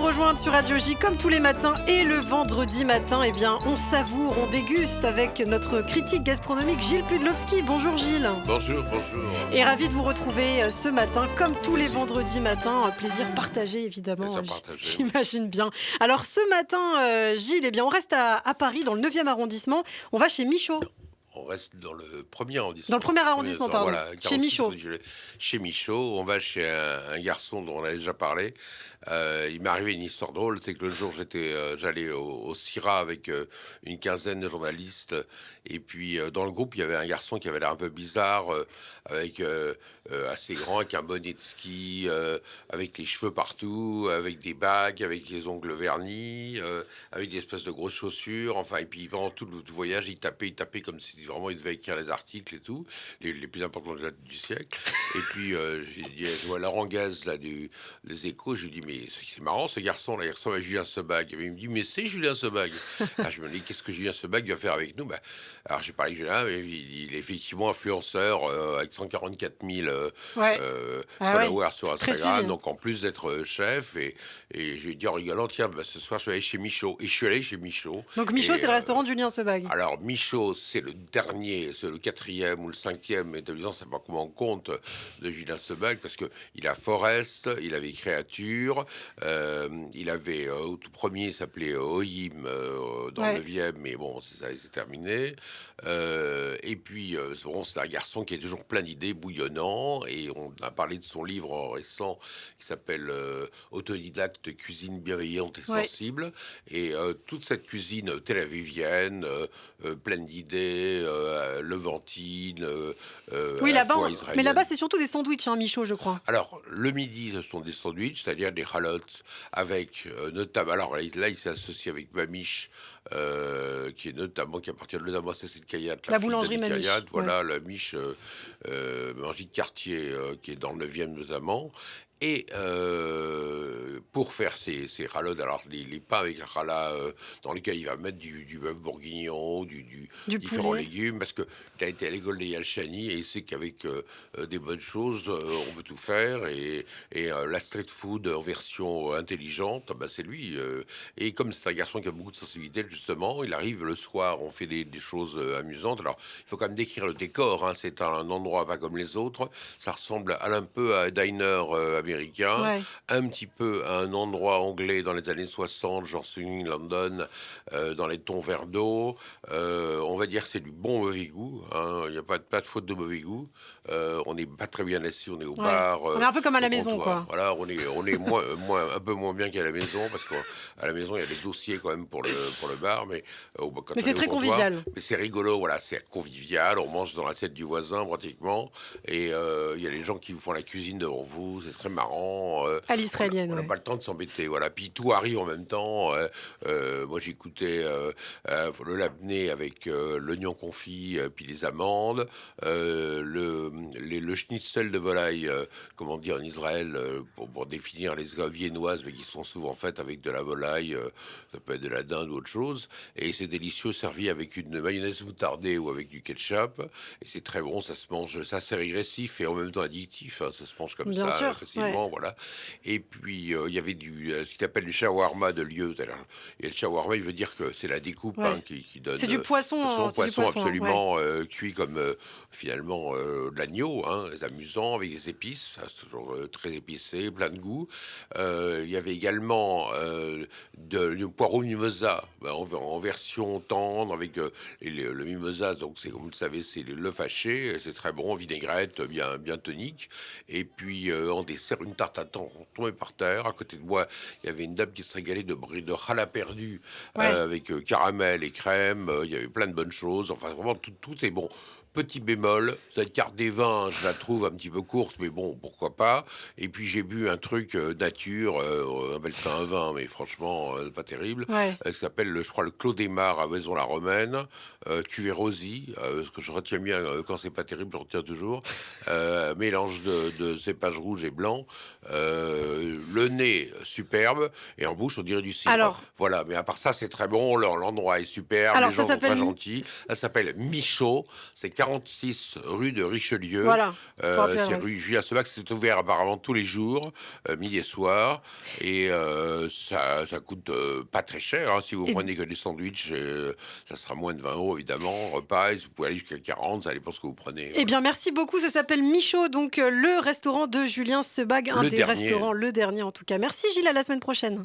rejoindre sur Radio J comme tous les matins et le vendredi matin, eh bien, on savoure, on déguste avec notre critique gastronomique Gilles Pudlowski. Bonjour Gilles. Bonjour. Et ravi de vous retrouver ce matin, comme tous les vendredis matins. Un plaisir partagé, évidemment, j'imagine bien. Alors ce matin, Gilles, eh bien, on reste à Paris, dans le 9e arrondissement. On va chez Michaud. On reste dans le premier arrondissement. Dans le premier arrondissement, pardon. Voilà, chez Michaud. Chez Michaud, on va chez un garçon dont on a déjà parlé. Il m'est arrivé une histoire drôle, c'est que le jour j'allais au CIRA avec une quinzaine de journalistes, et puis dans le groupe il y avait un garçon qui avait l'air un peu bizarre, avec assez grand, avec un bonnet de ski, avec les cheveux partout, avec des bagues, avec les ongles vernis, avec des espèces de grosses chaussures, enfin, et puis pendant tout le voyage il tapait comme si vraiment il devait écrire les articles et tout, les plus importants du siècle. Et puis j'ai dit, je vois Larangaise là des Échos, je lui dis, mais c'est marrant ce garçon là, il ressemble à Julien Sebag. Et il me dit, mais c'est Julien Sebag. Alors je me dis, qu'est-ce que Julien Sebag va faire avec nous? Alors j'ai parlé avec Julien, il est effectivement influenceur avec 144 000 followers sur Instagram, donc en plus d'être chef, et je lui ai dit en rigolant, tiens, ce soir je vais aller chez Michaud, et je suis allé chez Michaud. Donc Michaud, c'est le restaurant de Julien Sebag. Alors Michaud, c'est le dernier, c'est le 4e ou le 5e établissement, c'est pas comment on compte, de Julien Sebag, parce que il a Forest, il avait Créature, il avait au tout premier, il s'appelait Oyim dans le 9e, mais bon, c'est terminé. Et puis bon, c'est un garçon qui est toujours plein d'idées, bouillonnant, et on a parlé de son livre récent qui s'appelle Autodidacte, cuisine bienveillante et sensible, et toute cette cuisine tel-avivienne, pleine d'idées, levantine, oui, là-bas, mais là-bas c'est surtout des sandwichs, hein, Michaud, je crois. Alors le midi, ce sont des sandwichs, c'est-à-dire des chalotes avec notamment, alors là il s'est associé avec Mamiche, qui appartient notamment à Cécile Kayat, la boulangerie Mamiche. Voilà, la Miche, boulangerie de quartier, qui est dans le 9e notamment. Et pour faire ces râlades, alors les pains avec râla dans lesquels il va mettre du bœuf bourguignon, du différents légumes, parce qu'il a été à l'école des Yalchani et il sait qu'avec des bonnes choses, on peut tout faire. Et la street food en version intelligente, c'est lui. Et comme c'est un garçon qui a beaucoup de sensibilité, justement, il arrive le soir, on fait des choses amusantes. Alors, il faut quand même décrire le décor, hein. C'est un endroit pas comme les autres. Ça ressemble un peu à un diner américain, un petit peu à un endroit anglais dans les années 60, genre Swinging London, dans les tons vert d'eau. On va dire que c'est du bon mauvais goût, hein. Il n'y a pas de faute de mauvais goût. On n'est pas très bien assis, on est au bar. On est un peu comme à la maison, quoi. Voilà, on est un peu moins bien qu'à la maison, parce qu'à la maison, il y a des dossiers quand même pour le bar, mais c'est très convivial. Mais c'est rigolo, voilà, c'est convivial, on mange dans l'assiette du voisin pratiquement, et il y a les gens qui vous font la cuisine devant vous, c'est très marrant. À l'israélienne, on n'a pas le temps de s'embêter, voilà. Puis tout arrive en même temps. Moi, j'écoutais le labné avec l'oignon confit, puis les amandes, le schnitzel de volaille, comment dire en Israël, pour définir les viennoises, mais qui sont souvent faites avec de la volaille, ça peut être de la dinde ou autre chose, et c'est délicieux, servi avec une mayonnaise moutardée ou avec du ketchup, et c'est très bon, ça se mange, c'est assez régressif et en même temps addictif, hein, ça se mange comme bien ça sûr, facilement, voilà. Et puis il y avait ce qu'il appelle le shawarma de lieu. Et le shawarma, il veut dire que c'est la découpe, hein, qui donne. C'est du poisson, absolument cuit comme finalement de l'agneau, hein, amusant, avec des épices, c'est toujours très épicé, plein de goût. Il y avait également du poireau mimosa, en version tendre, avec le mimosa, donc c'est, comme vous le savez, c'est l'œuf haché, c'est très bon, vinaigrette, bien tonique. Et puis en dessert, une tarte à thon tombée par terre. À côté de moi, il y avait une dame qui se régalait de challah perdu, avec caramel et crème. Il y avait plein de bonnes choses. Enfin, vraiment, tout est bon. Petit bémol, cette carte des vins, je la trouve un petit peu courte, mais bon, pourquoi pas. Et puis j'ai bu un truc nature, on appelle ça un vin, mais franchement, pas terrible, qui s'appelle, je crois, le Clos des Mares à Vaison-la-Romaine, cuvée Rosy, ce que je retiens bien quand c'est pas terrible, je retiens toujours. Mélange de cépages rouges et blancs, le nez superbe, et en bouche, on dirait du cidre. Alors, voilà, mais à part ça, c'est très bon, l'endroit est superbe, alors, les gens sont très gentils. Ça s'appelle Michaud, c'est 40 46 rue de Richelieu. Voilà. C'est rue Julien Sebag, c'est ouvert apparemment tous les jours, midi et soir. Et ça coûte pas très cher. Hein. Si vous prenez que des sandwichs, ça sera moins de 20 € évidemment. Repas, vous pouvez aller jusqu'à 40, ça dépend ce que vous prenez. Eh bien, merci beaucoup. Ça s'appelle Michaud, donc le restaurant de Julien Sebag, un des restaurants, le dernier en tout cas. Merci Gilles, à la semaine prochaine.